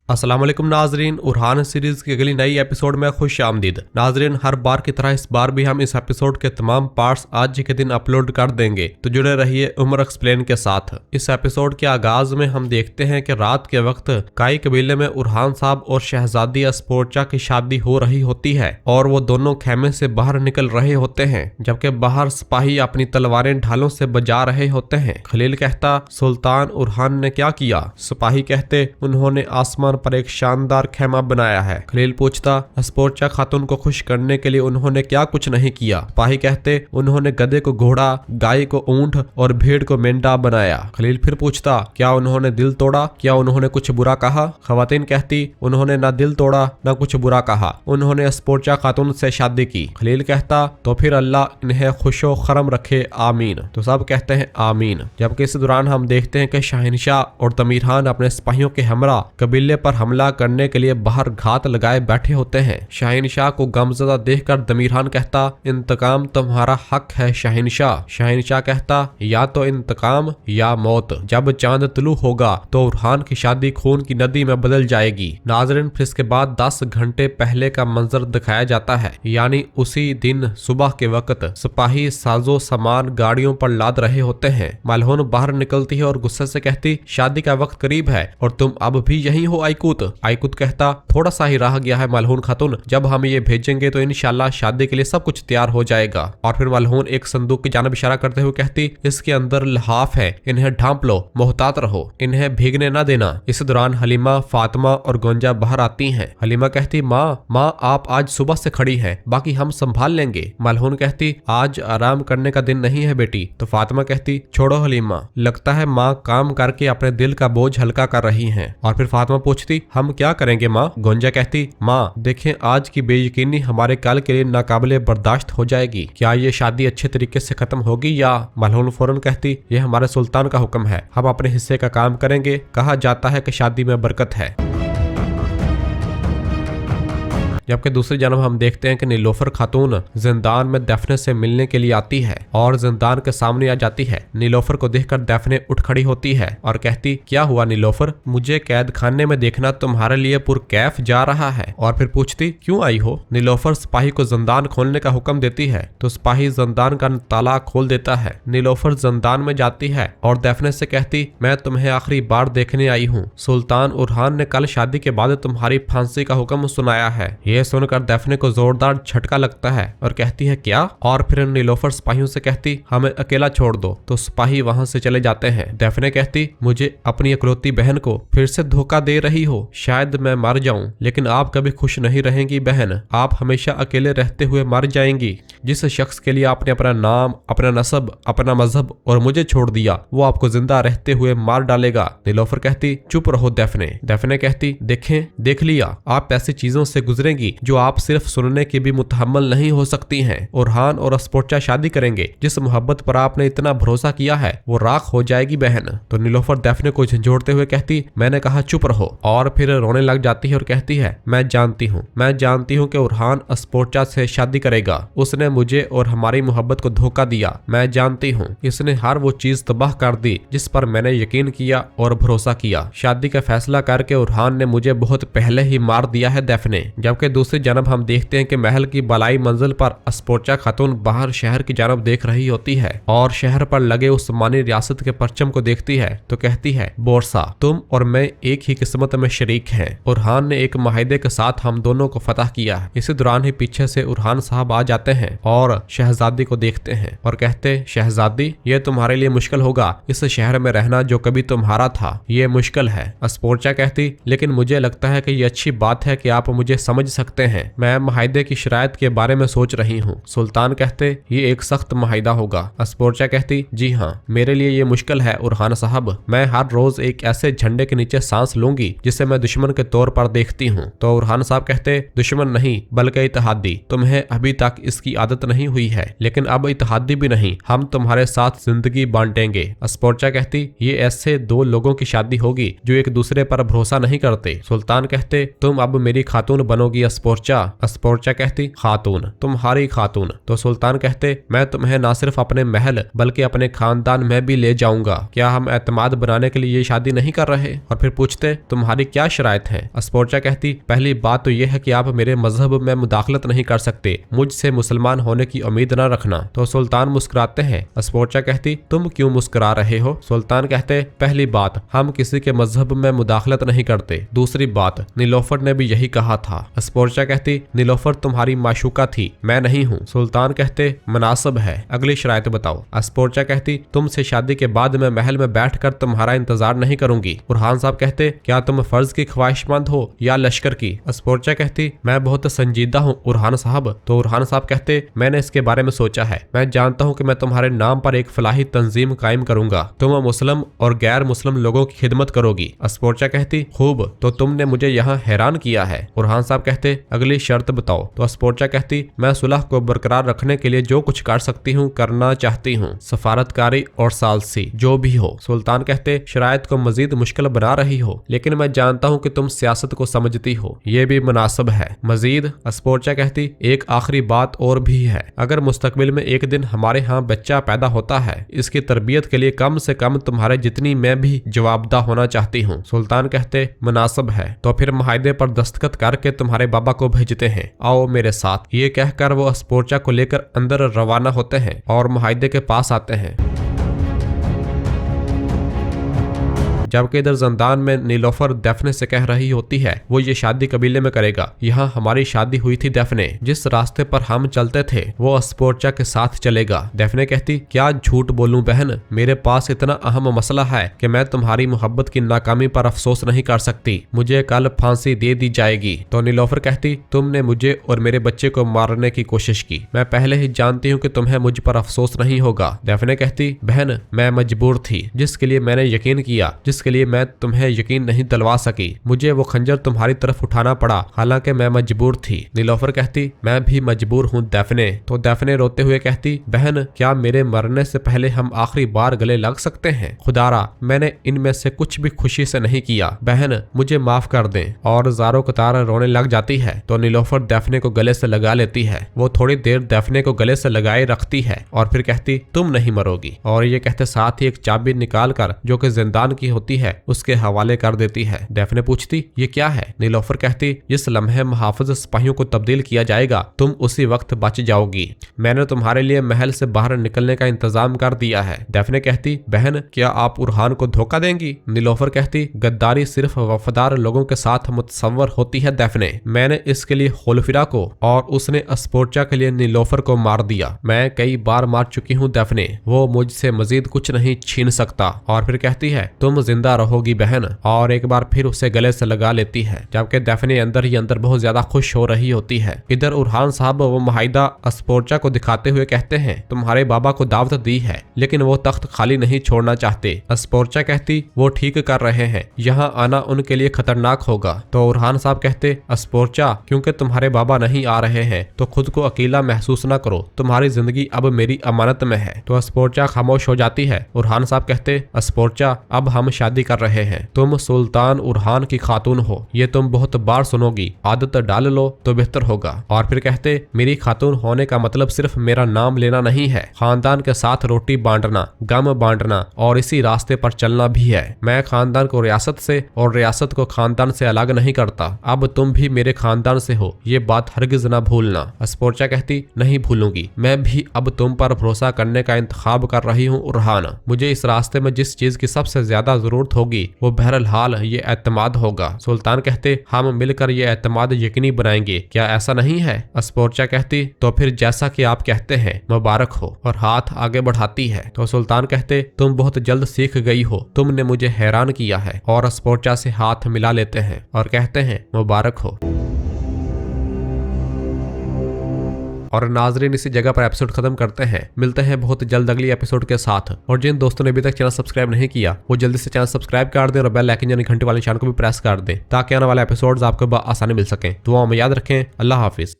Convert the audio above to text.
अस्सलाम वालेकुम नाजरीन, उरहान सीरीज की अगली नई एपिसोड में खुश आमदीद। नाजरीन, हर बार की तरह इस बार भी हम इस एपिसोड के तमाम पार्ट्स आज के दिन अपलोड कर देंगे, तो जुड़े रहिए उमर एक्सप्लेन के साथ। इस एपिसोड के आगाज में हम देखते हैं कि रात के वक्त काई कबीले में उरहान साहब और शहजादी अस्पोर्चा की शादी हो रही होती है और वो दोनों खेमे से बाहर निकल रहे होते हैं, जबकि बाहर सिपाही अपनी तलवारें ढालों से बजा रहे होते हैं। खलील कहता, सुल्तान उरहान ने क्या किया? सिपाही कहते, उन्होंने आसमान पर एक शानदार खेमा बनाया है। खलील पूछता, अस्पोर्चा खातून को खुश करने के लिए उन्होंने क्या कुछ नहीं किया? सिपाही कहते, उन्होंने गधे को घोड़ा, गाय को ऊंट और भेड़ को मेंढा बनाया। खलील फिर पूछता, क्या उन्होंने दिल तोड़ा? क्या उन्होंने कुछ बुरा कहा? खवातीन कहती, उन्होंने ना दिल तोड़ा ना कुछ बुरा कहा, उन्होंने अस्पोर्चा खातून से शादी की। खलील कहता, तो फिर अल्लाह इन्हें खुशो खरम रखे, आमीन। तो सब कहते हैं आमीन। जबकि इस दौरान हम देखते हैं कि शाहिनशाह और तमीरहान अपने सिपाहियों के हमरा कबीले पर हमला करने के लिए बाहर घात लगाए बैठे होते हैं। शाहिनशाह को गमज़दा देखकर तमीरहान कहता, इंतकाम तुम्हारा हक है शाहिनशाह। शाहिनशाह कहता, या तो इंतकाम या मौत। जब चांद तुलू होगा तो उरहान की शादी खून की नदी में बदल जाएगी। नाजरीन, फिर इसके बाद 10 घंटे पहले का मंजर दिखाया जाता है, यानी उसी दिन सुबह के वक्त सिपाही साजो सामान गाड़ियों पर लाद रहे होते हैं। मलहून बाहर निकलती है और गुस्से से कहती, शादी का वक्त करीब है और तुम अब भी यहीं हो आइकुत? आइकुत कहता, थोड़ा सा ही रह गया है मलहून खातून, जब हम ये भेजेंगे तो इंशाल्लाह शादी के लिए सब कुछ तैयार हो जाएगा। और फिर मलहून एक संदूक की जानिब इशारा करते हुए कहती, इसके अंदर लिहाफ है, इन्हें ढांप लो, मोहतात रहो, इन्हें भीगने न देना। इस दौरान हलीमा, फातिमा और गोंजा बाहर आती हैं। हलीमा कहती, माँ आप आज सुबह से खड़ी हैं, बाकी हम संभाल लेंगे। मलहून कहती, आज आराम करने का दिन नहीं है बेटी। तो फातिमा कहती, छोड़ो हलीमा, लगता है माँ काम करके अपने दिल का बोझ हल्का कर रही हैं। और फिर फातिमा पूछती, हम क्या करेंगे माँ? गोंजा कहती, माँ देखें, आज की बेयकीनी हमारे कल के लिए नाकाबिले बर्दाश्त हो जाएगी। क्या ये शादी अच्छे तरीके से खत्म होगी या? मलहून फौरन कहती, ये हमारे सुल्तान का हुक्म है, हम अपने हिस्से का काम करेंगे। कहा जाता है कि शादी में बरकत है। जबकि दूसरी जानब हम देखते हैं कि नीलोफर खातून जिंदान में दफने से मिलने के लिए आती है और जिंदान के सामने आ जाती है। नीलोफर को देखकर दफने उठ खड़ी होती है और कहती, क्या हुआ नीलोफर? मुझे कैद खाने में देखना तुम्हारे लिए पुरकैफ जा रहा है। और फिर पूछती, क्यों आई हो? नीलोफर सिपाही को जिंदान खोलने का हुक्म देती है तो सिपाही जिंदान का ताला खोल देता है। नीलोफर जिंदान में जाती है और दफने से कहती, मैं तुम्हें आखिरी बार देखने आई हूँ। सुल्तान उरहान ने कल शादी के बाद तुम्हारी फांसी का हुक्म सुनाया है। यह सुनकर दफने को जोरदार झटका लगता है और कहती है, क्या? और फिर नीलोफर सिपाहियों से कहती, हमें अकेला छोड़ दो। तो सिपाही वहां से चले जाते हैं। दफने कहती, मुझे अपनी इकलौती बहन को फिर से धोखा दे रही हो। शायद मैं मर जाऊं, लेकिन आप कभी खुश नहीं रहेंगी बहन, आप हमेशा अकेले रहते हुए मर जाएंगी। जिस शख्स के लिए आपने अपना नाम, अपना नस्ब, अपना मजहब और मुझे छोड़ दिया, वो आपको जिंदा रहते हुए मार डालेगा। नीलोफर कहती, चुप रहो दफने। दफने कहती, देख लिया, आप ऐसी चीजों से गुजरेंगी जो आप सिर्फ सुनने की भी मुतहम्मल नहीं हो सकती हैं। उरहान और अस्पोर्चा शादी करेंगे। जिस मोहब्बत पर आपने इतना भरोसा किया है वो राख हो जाएगी बहन। तो नीलोफर दफने को झंझोड़ते हुए कहती, मैंने कहा चुप रहो। और फिर रोने लग जाती है और कहती है, मैं जानती हूँ कि उरहान अस्पोर्चा से शादी करेगा। उसने मुझे और हमारी मोहब्बत को धोखा दिया। मैं जानती हूँ इसने हर वो चीज तबाह कर दी जिस पर मैंने यकीन किया और भरोसा किया। शादी का फैसला करके उरहान ने मुझे बहुत पहले ही मार दिया है दफने। जबकि दूसरी जानब हम देखते हैं कि महल की बलाई मंजिल पर अस्पोर्चा खातून बाहर शहर की जानब देख रही होती है और शहर पर लगे उस्मानी रियासत के परचम को देखती है तो कहती है, बोरसा, तुम और मैं एक ही किस्मत में शरीक हैं। उरहान ने एक माहिदे के साथ हम दोनों को फतह किया है। इसी दौरान ही पीछे से उरहान साहब आ जाते हैं और शहजादी को देखते हैं और कहते, शहजादी, ये तुम्हारे लिए मुश्किल होगा। इस शहर में रहना जो कभी तुम्हारा था, ये मुश्किल है। अस्पोर्चा कहती, लेकिन मुझे लगता है कि ये अच्छी बात है कि आप मुझे समझ सकते हैं। मैं माहिदे की शरायत के बारे में सोच रही हूँ। सुल्तान कहते, ये एक सख्त माहिदा होगा। अस्पोर्चा कहती, जी हाँ, मेरे लिए ये मुश्किल है उरहान साहब। मैं हर रोज एक ऐसे झंडे के नीचे सांस लूंगी जिसे मैं दुश्मन के तौर पर देखती हूँ। तो उरहान साहब कहते, दुश्मन नहीं बल्कि इत्तेहादी। तुम्हें अभी तक इसकी आदत नहीं हुई है, लेकिन अब इत्तेहादी भी नहीं, हम तुम्हारे साथ जिंदगी बांटेंगे। अस्पोर्चा कहती, ये ऐसे दो लोगों की शादी होगी जो एक दूसरे पर भरोसा नहीं करते। सुल्तान कहते, तुम अब मेरी खातून बनोगी अस्पोर्चा। अस्पोर्चा कहती खातून, तुम्हारी खातून। तो सुल्तान कहते मैं तुम्हें न सिर्फ अपने महल बल्कि अपने खानदान में भी ले जाऊंगा। क्या हम एतमाद बनाने के लिए ये शादी नहीं कर रहे? और फिर पूछते तुम्हारी क्या शराइत है? अस्पोर्चा कहती पहली बात तो यह है कि आप मेरे मजहब में मुदाखलत नहीं कर सकते, मुझसे मुसलमान होने की उम्मीद न रखना। तो सुल्तान मुस्कुराते हैं। अस्पोर्चा कहती तुम क्यों मुस्कुरा रहे हो? सुल्तान कहते पहली बात हम किसी के मजहब में मुदाखलत नहीं करते, दूसरी बात नीलोफर ने भी यही कहा था। अस्पोर्चा कहती नीलोफर तुम्हारी माशूका थी, मैं नहीं हूँ। सुल्तान कहते मुनासिब है, अगली शराइत बताओ। अस्पोर्चा कहती तुमसे शादी के बाद मैं महल में बैठकर तुम्हारा इंतजार नहीं करूंगी। उरहान साहब कहते क्या तुम फर्ज की ख्वाहिशमंद हो या लश्कर की? अस्पोर्चा कहती मैं बहुत संजीदा हूँ उरहान साहब। तो उरहान साहब कहते मैंने इसके बारे में सोचा है, मैं जानता हूँ कि मैं तुम्हारे नाम पर एक फलाही तंजीम कायम करूंगा, तुम मुस्लिम और गैर मुस्लिम लोगों की खिदमत करोगी। अस्पोर्चा कहती खूब, तो तुमने मुझे यहाँ हैरान किया है। उरहान साहब कहते अगली शर्त बताओ। तो अस्पोर्चा कहती मैं सुलह को बरकरार रखने के लिए जो कुछ कर सकती हूँ करना चाहती हूँ, सफारतकारी और सालसी जो भी हो। सुल्तान कहते शराइत को मजीद मुश्किल बना रही हो, लेकिन मैं जानता हूँ कि तुम सियासत को समझती हो, ये भी मुनासिब है। मजीद अस्पोर्चा कहती एक आखिरी बात और भी है, अगर मुस्तकबिल में एक दिन हमारे यहाँ बच्चा पैदा होता है, इसकी तरबियत के लिए कम से कम तुम्हारे जितनी मैं भी जवाबदा होना चाहती हूँ। सुल्तान कहते मुनासिब है, तो फिर मुआहदे पर दस्तखत करके तुम्हारे बाबा को भेजते हैं, आओ मेरे साथ। ये कहकर वो अस्पोर्चा को लेकर अंदर रवाना होते हैं और मुआहदे के पास आते हैं। जबकि इधर जिंदान में नीलोफर डेफने से कह रही होती है वो ये शादी कबीले में करेगा, यहाँ हमारी शादी हुई थी डेफने, जिस रास्ते पर हम चलते थे वो अस्पोर्चा के साथ चलेगा। डेफने कहती क्या झूठ बोलूं बहन, मेरे पास इतना अहम मसला है कि मैं तुम्हारी मोहब्बत की नाकामी पर अफसोस नहीं कर सकती, मुझे कल फांसी दे दी जाएगी। तो नीलोफर कहती तुमने मुझे और मेरे बच्चे को मारने की कोशिश की, मैं पहले ही जानती हूँ कि तुम्हें मुझ पर अफसोस नहीं होगा। डेफने कहती बहन मैं मजबूर थी, जिसके लिए मैंने यकीन किया, जिसके लिए मैं तुम्हें यकीन नहीं दिलवा सकी, मुझे वो खंजर तुम्हारी तरफ उठाना पड़ा, हालांकि मैं मजबूर थी। नीलोफर कहती मैं भी मजबूर हूँ डेफने। तो डेफने रोते हुए कहती बहन क्या मेरे मरने से पहले हम आखिरी बार गले लग सकते हैं? खुदारा मैंने इनमें से कुछ भी खुशी से नहीं किया, बहन मुझे माफ कर दें। और ज़ारो कतार रोने लग जाती है। तो नीलोफर डेफने को गले से लगा लेती है, वो थोड़ी देर डेफने को गले से लगाए रखती है और फिर कहती तुम नहीं मरोगी। और ये कहते साथ ही एक चाबी निकाल कर जो कि जिंदान की होती है उसके हवाले कर देती है। डेफने पूछती ये क्या है? नीलोफर कहती जिस लम्हे मुहाफिज सिपाहियों को तब्दील किया जाएगा तुम उसी वक्त बच जाओगी, मैंने तुम्हारे लिए महल से बाहर निकलने का इंतजाम कर दिया है। डेफने कहती बहन क्या आप उरहान को धोखा देंगी? नीलोफर कहती गद्दारी सिर्फ वफादार लोगों के साथ मुतसव्वर होती है डेफने, मैंने इसके लिए होलफिरा को और उसने अस्पोर्चा के लिए नीलोफर को मार दिया, मैं कई बार मार चुकी हूँ डेफने, वो मुझसे मजीद कुछ नहीं छीन सकता। और फिर कहती है तुम जिंदा रहोगी बहन, और एक बार फिर उसे गले से लगा लेती है, जबकि डेफने अंदर ही अंदर बहुत ज्यादा खुश हो रही होती है। इधर उरहान साहब वो मुआहिदा अस्पोर्चा को दिखाते हुए कहते हैं तुम्हारे बाबा को दावत दी है लेकिन वो तख्त खाली नहीं छोड़ना चाहते। अस्पोर्चा कहती वो ठीक कर रहे हैं, यहाँ आना उनके लिए खतरनाक होगा। तो उरहान साहब कहते अस्पोर्चा क्योंकि तुम्हारे बाबा नहीं आ रहे हैं तो खुद को अकेला महसूस न करो, तुम्हारी जिंदगी अब मेरी अमानत में है। तो अस्पोर्चा खामोश हो जाती है। उरहान साहब कहते अस्पोर्चा अब हम शादी कर रहे हैं, तुम सुल्तान उरहान की खातून हो, ये तुम बहुत बार सुनोगी, आदत डाल लो तो बेहतर होगा। और फिर कहते मेरी खातून होने का मतलब सिर्फ मेरा नाम लेना नहीं है, खानदान के साथ रोटी बांटना, गम बांटना और इसी रास्ते पर चलना भी है। मैं खानदान को रियासत से और रियासत को खानदान से अलग नहीं करता, अब तुम भी मेरे खानदान से हो, ये बात हरगिज ना भूलना। अस्पोर्चा कहती नहीं भूलूंगी, मैं भी अब तुम पर भरोसा करने का इंतखाब कर रही हूँ उरहान, मुझे इस रास्ते में जिस चीज की सबसे ज्यादा जरूरत होगी वो बहरहाल ये एतमाद होगा। सुल्तान कहते हम मिलकर ये एतमाद यकीनी बनाएंगे, क्या ऐसा नहीं है? अस्पोर्चा कहती तो फिर जैसा कि आप कहते हैं मुबारक हो, और हाथ आगे बढ़ाती है। तो सुल्तान कहते तुम बहुत जल्द सीख गई हो, तुमने मुझे हैरान किया है, और अस्पोर्चा से हाथ मिला लेते हैं और कहते हैं मुबारक हो। और नाजरीन इसी जगह पर एपिसोड खत्म करते हैं, मिलते हैं बहुत जल्द अगली एपिसोड के साथ। और जिन दोस्तों ने अभी तक चैनल सब्सक्राइब नहीं किया वो जल्दी से चैनल सब्सक्राइब कर दें और बेल आइकन यानी घंटे वाले निशान को भी प्रेस कर दें ताकि आने वाले एपिसोड्स आपको आसानी मिल सकें। दुआओं में याद रखें। अल्लाह हाफिज।